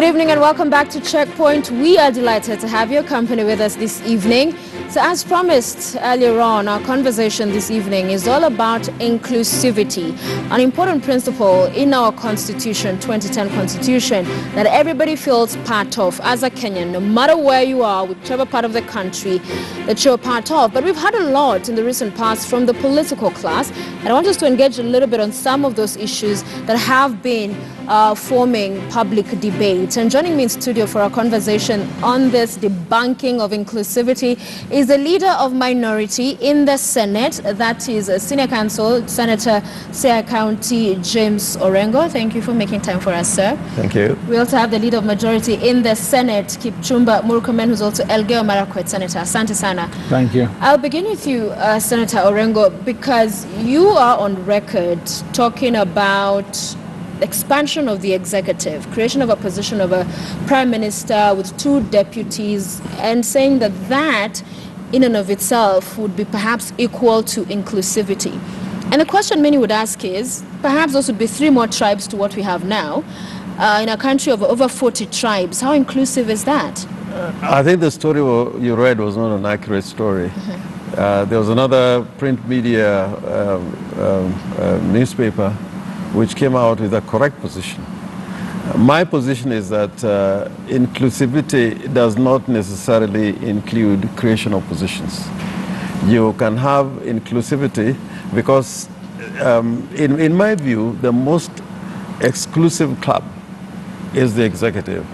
Good evening and welcome back to Checkpoint. We are delighted to have your company with us this evening. So as promised earlier on, our conversation this evening is all about inclusivity, an important principle in our Constitution, 2010 Constitution, that everybody feels part of as a Kenyan, no matter where you are, whichever part of the country that you're part of. But we've had a lot in the recent past from the political class, and I want us to engage a little bit on some of those issues that have been forming public debate. And joining me in studio for our conversation on this debunking of inclusivity is the leader of minority in the Senate, that is Senior Counsel, Senator Siaya County, James Orengo. Thank you for making time for us, sir. Thank you. We also have the leader of majority in the Senate, Kipchumba Murkomen, who's also Elgeyo Marakwet Senator. Asante sana. Thank you. I'll begin with you, Senator Orengo, because you are on record talking about expansion of the executive, creation of a position of a prime minister with 2 deputies, and saying that that in and of itself would be perhaps equal to inclusivity. And the question many would ask is, perhaps those would be 3 more tribes to what we have now. In a country of over 40 tribes, how inclusive is that? I think the story you read was not an accurate story. There was another print media newspaper which came out with a correct position. My position is that inclusivity does not necessarily include creation of positions. You can have inclusivity because, in my view, the most exclusive club is the executive.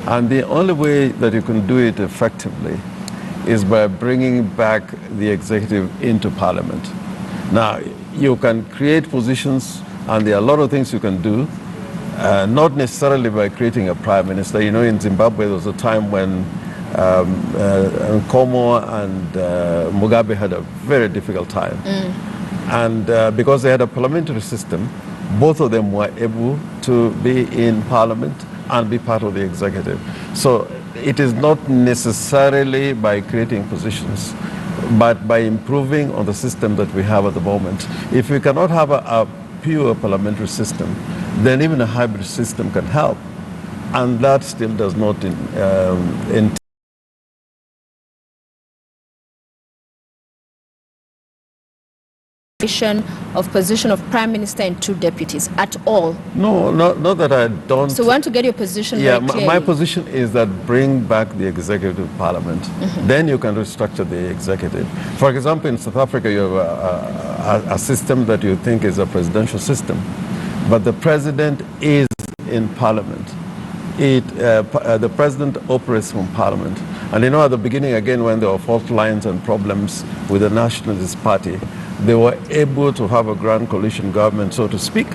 And the only way that you can do it effectively is by bringing back the executive into parliament. Now, you can create positions, and there are a lot of things you can do, not necessarily by creating a prime minister. You know, in Zimbabwe, there was a time when Nkomo and Mugabe had a very difficult time. And because they had a parliamentary system, both of them were able to be in parliament and be part of the executive. So it is not necessarily by creating positions, but by improving on the system that we have at the moment. If we cannot have a pure parliamentary system, then even a hybrid system can help, and that still does not of position of prime minister and 2 deputies at all. No, not that I don't. So we want to get your position. Yeah, very clearly. My position is that bring back the executive parliament. Then you can restructure the executive. For example, in South Africa, you have a system that you think is a presidential system, but the president is in parliament. The president operates from parliament. And you know, at the beginning, again, when there were fault lines and problems with the Nationalist Party, they were able to have a grand coalition government, so to speak,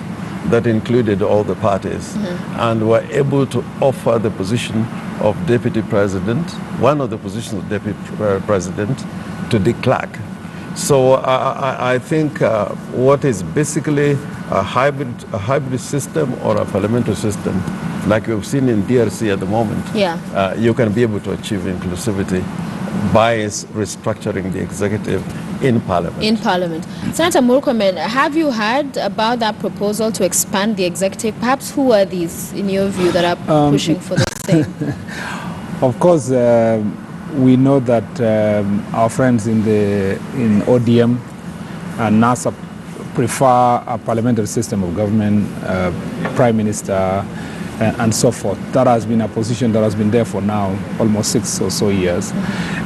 that included all the parties, and were able to offer the position of deputy president, one of the positions of deputy president, to de Klerk. So I think what is basically a hybrid system or a parliamentary system, like we've seen in DRC at the moment, you can be able to achieve inclusivity by restructuring the executive in parliament. In parliament. Senator Murkomen, have you heard about that proposal to expand the executive? Perhaps who are these, in your view, that are pushing for the same? Of course, we know that our friends in ODM and NASA prefer a parliamentary system of government, prime minister, and so forth. That has been a position that has been there for now almost 6 or so years.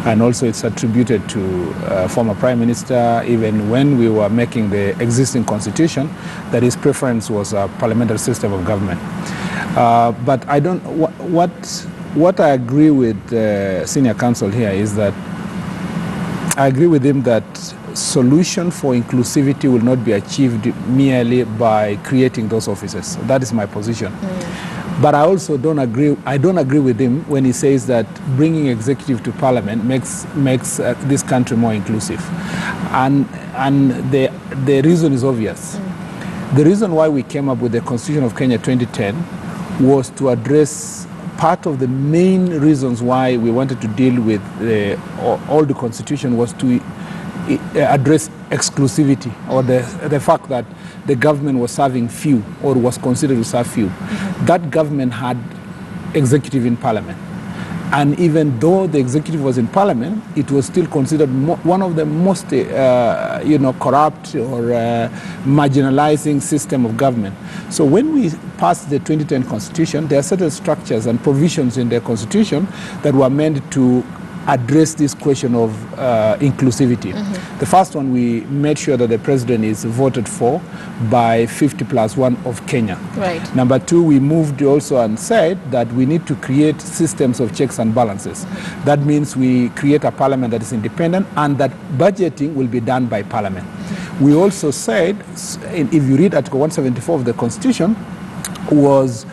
And also it's attributed to former prime minister, even when we were making the existing constitution, that his preference was a parliamentary system of government. But I don't, what I agree with senior counsel here is that I agree with him that solution for inclusivity will not be achieved merely by creating those offices. That is my position. But I also don't agree with him when he says that bringing executive to parliament makes this country more inclusive. And the reason is obvious. The reason why we came up with the Constitution of Kenya 2010 was to address part of the main reasons why we wanted to deal with all the Constitution was to address exclusivity, or the fact that the government was serving few, or was considered to serve few. That government had executive in parliament. And even though the executive was in parliament, it was still considered one of the most, corrupt or marginalizing system of government. So when we passed the 2010 constitution, there are certain structures and provisions in the constitution that were meant to address this question of inclusivity. The first one, we made sure that the president is voted for by 50+1 of Kenya. Right. Number two, we moved also and said that we need to create systems of checks and balances. That means we create a parliament that is independent and that budgeting will be done by parliament. We also said, if you read Article 174 of the Constitution, was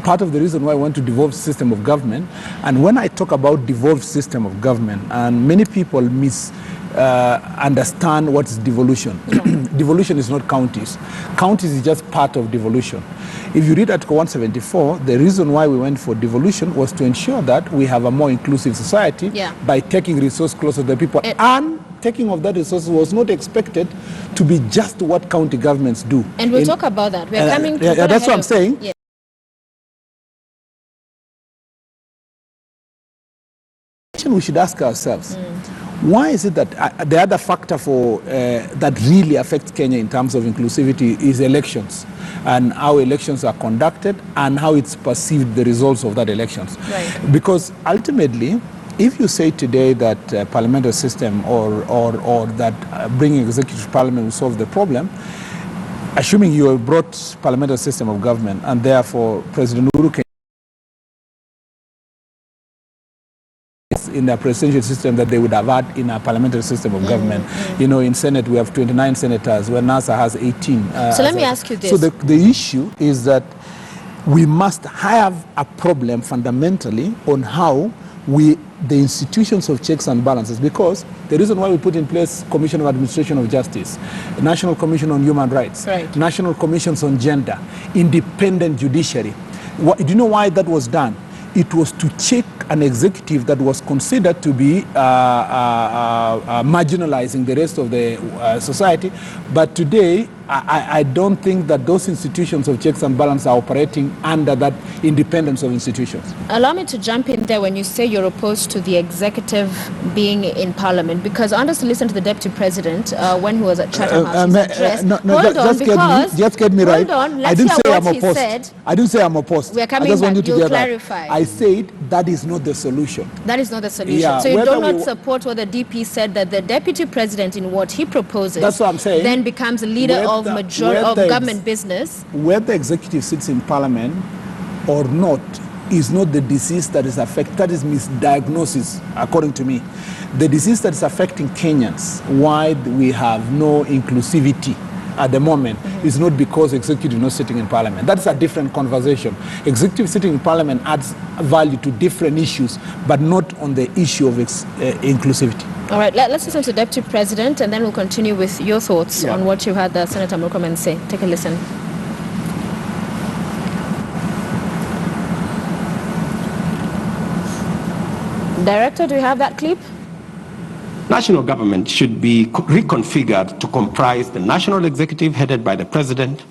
part of the reason why I want to devolve system of government. And when I talk about devolved system of government, and many people understand what is devolution. Devolution is not counties. Counties is just part of devolution. If you read Article 174, the reason why we went for devolution was to ensure that we have a more inclusive society by taking resource closer to the people. And taking of that resources was not expected to be just what county governments do. And we'll talk about that. We're coming to that's what I'm saying. Yeah. We should ask ourselves, why is it that the other factor for that really affects Kenya in terms of inclusivity is elections, and how elections are conducted and how it's perceived, the results of that elections. Right. Because ultimately, if you say today that parliamentary system or that bringing executive to parliament will solve the problem, assuming you have brought parliamentary system of government and therefore President Uhuru Kenyatta in a presidential system that they would have had in a parliamentary system of government. You know, in Senate we have 29 senators, where NASA has 18. So let me ask you this. So the issue is that we must have a problem fundamentally on how the institutions of checks and balances, because the reason why we put in place Commission of Administration of Justice, National Commission on Human Rights, National Commissions on Gender, independent judiciary. Do you know why that was done? It was to check an executive that was considered to be marginalizing the rest of the society. But today, I don't think that those institutions of checks and balance are operating under that independence of institutions. Allow me to jump in there when you say you're opposed to the executive being in parliament, because I understand, listen to the deputy president when he was at Chatham House address. Just get me right. Hold on, I didn't say I'm opposed. I didn't say I'm opposed. We're coming back. You'll clarify. I said that is not the solution. That is not the solution. Yeah, so you do not support what the DP said, that the deputy president in what he proposes, that's what I'm saying, then becomes a leader of government business. Whether the executive sits in parliament or not is not the disease that is affecting, that is misdiagnosis, according to me. The disease that is affecting Kenyans, why we have no inclusivity at the moment, is not because executive not sitting in parliament. That's a different conversation. Executive sitting in parliament adds value to different issues, but not on the issue of inclusivity. All right, let's listen to Deputy President, and then we'll continue with your thoughts on what you had Senator Murkomen say. Take a listen. Director, do you have that clip? National government should be reconfigured to comprise the national executive headed by the president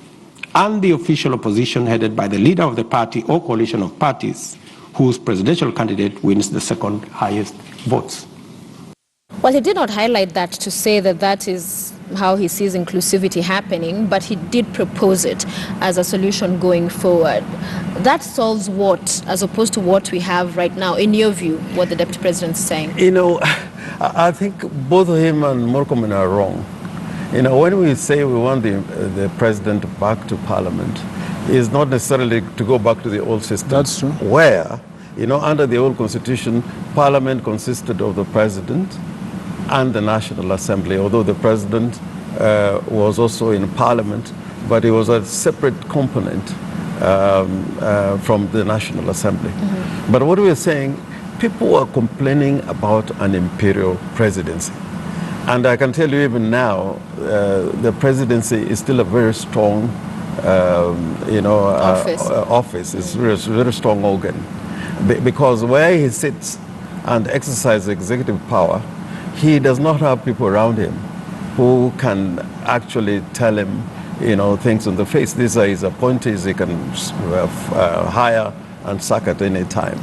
and the official opposition headed by the leader of the party or coalition of parties whose presidential candidate wins the second highest votes. Well, he did not highlight that to say that that is how he sees inclusivity happening, but he did propose it as a solution going forward. That solves what, as opposed to what we have right now, in your view, what the Deputy President is saying? You know, I think both him and Murkomen are wrong. You know, when we say we want the president back to parliament, it's not necessarily to go back to the old system. That's true. Where, you know, under the old constitution, parliament consisted of the president and the National Assembly, although the president was also in parliament, but he was a separate component from the National Assembly. But what we are saying, people are complaining about an imperial presidency. And I can tell you even now, the presidency is still a very strong office. It's a very strong organ. Because where he sits and exercises executive power, he does not have people around him who can actually tell him, you know, things on the face. These are his appointees he can hire and sack at any time.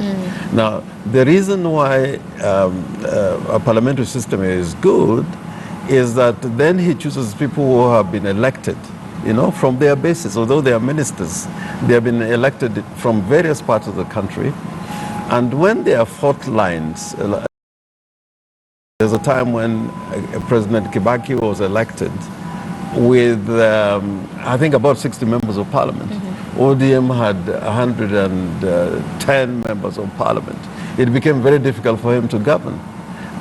Now, the reason why a parliamentary system is good is that then he chooses people who have been elected, you know, from their bases. Although they are ministers, they have been elected from various parts of the country. And when there are fault lines, there's a time when President Kibaki was elected with, I think, about 60 members of parliament. ODM had 110 members of parliament. It became very difficult for him to govern.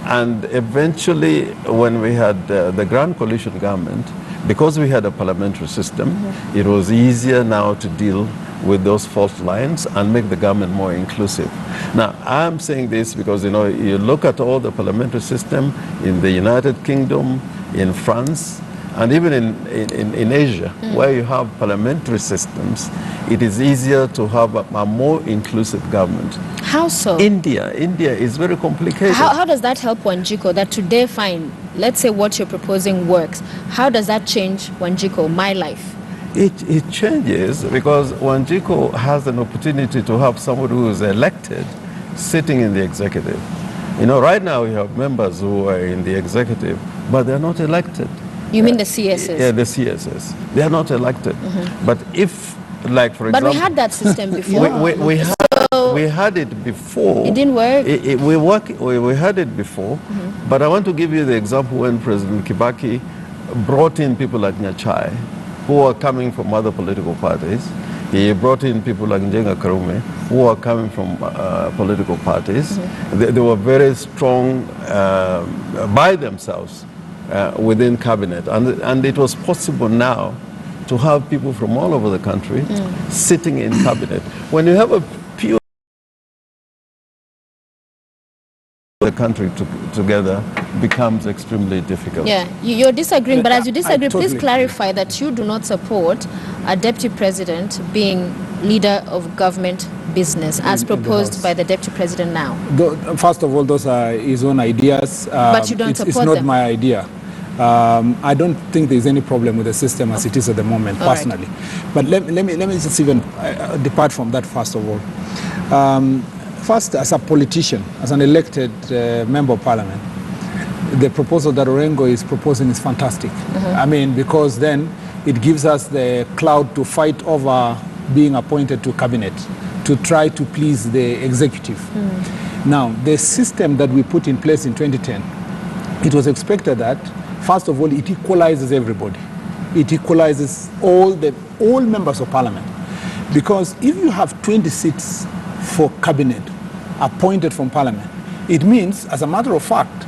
And eventually, when we had the Grand Coalition government, because we had a parliamentary system, it was easier now to deal with those fault lines and make the government more inclusive. Now, I'm saying this because, you know, you look at all the parliamentary system in the United Kingdom, in France, and even in Asia, where you have parliamentary systems, it is easier to have a more inclusive government. How so? India is very complicated. How does that help Wanjiku that today, fine, let's say what you're proposing works. How does that change Wanjiku, my life? It changes because Wanjiku has an opportunity to have somebody who is elected sitting in the executive. You know, right now we have members who are in the executive, but they're not elected. You mean the CSS? Yeah, the CSS. They are not elected. But if, like, for example... But we had that system before. We had it before. It didn't work? We had it before. But I want to give you the example when President Kibaki brought in people like Nyachai, who are coming from other political parties. He brought in people like Njenga Karume, who are coming from political parties. They were very strong by themselves within cabinet. And it was possible now to have people from all over the country sitting in cabinet. When you have a pure the country together becomes extremely difficult. Yeah, you're disagreeing, but as you disagree, totally please clarify that you do not support a deputy president being leader of government business as proposed by the deputy president now. First of all, those are his own ideas. But you don't support It's not them. my idea. I don't think there's any problem with the system as it is at the moment, All personally. But let me just even depart from that first of all. First, as a politician, as an elected member of parliament, the proposal that Orengo is proposing is fantastic. I mean, because then it gives us the clout to fight over being appointed to cabinet, to try to please the executive. Now, the system that we put in place in 2010, it was expected that, first of all, it equalizes everybody. It equalizes all members of parliament. Because if you have 20 seats for cabinet appointed from parliament, it means, as a matter of fact,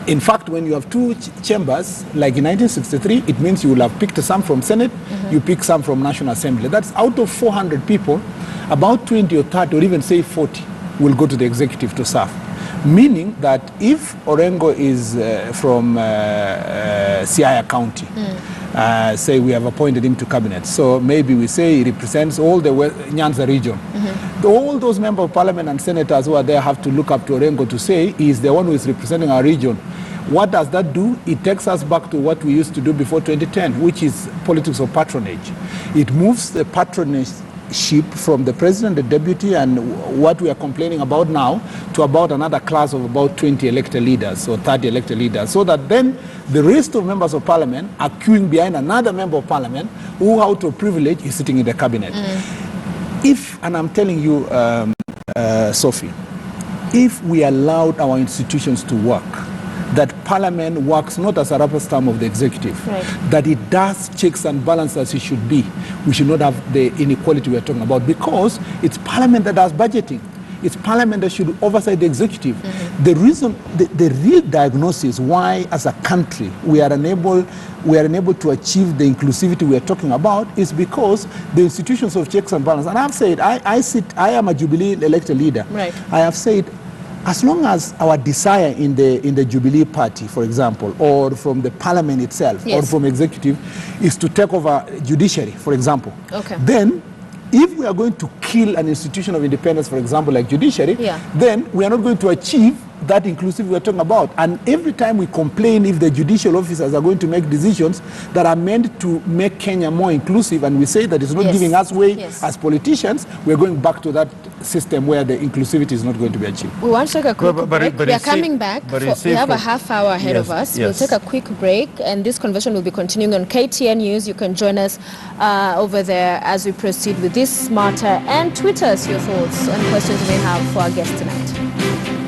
in fact, when you have two chambers, like in 1963, it means you will have picked some from Senate, you pick some from National Assembly. That's out of 400 people, about 20 or 30 or even say 40 will go to the executive to serve. Meaning that if Orengo is from Siaya County, say we have appointed him to cabinet, so maybe we say he represents all the Nyanza region. All those members of parliament and senators who are there have to look up to Orengo to say he is the one who is representing our region. What does that do? It takes us back to what we used to do before 2010, which is politics of patronage. It moves the patronage from the president, the deputy, and what we are complaining about now to about another class of about 20 elected leaders or 30 elected leaders, so that then the rest of members of parliament are queuing behind another member of parliament who, out of privilege, is sitting in the cabinet. If, and I'm telling you, Sophie, if we allowed our institutions to work, that parliament works not as a rubber stamp of the executive, that it does checks and balances as it should be, we should not have the inequality we are talking about, because it's parliament that does budgeting. It's parliament that should oversight the executive. The reason, the real diagnosis why as a country we are unable to achieve the inclusivity we are talking about is because the institutions of checks and balances, and I've said, I am a Jubilee elected leader. I have said, as long as our desire in the Jubilee Party, for example, or from the parliament itself, or from executive, is to take over judiciary, for example, then if we are going to kill an institution of independence, for example, like judiciary, then we are not going to achieve that inclusivity we are talking about. And every time we complain if the judicial officers are going to make decisions that are meant to make Kenya more inclusive, and we say that it's not giving us way as politicians, we're going back to that system where the inclusivity is not going to be achieved. We want to take a quick break. We are coming back. We have a half hour ahead of us. We'll take a quick break, and this conversation will be continuing on KTN News. You can join us over there as we proceed with this matter, and tweet us your thoughts and questions you may have for our guest tonight.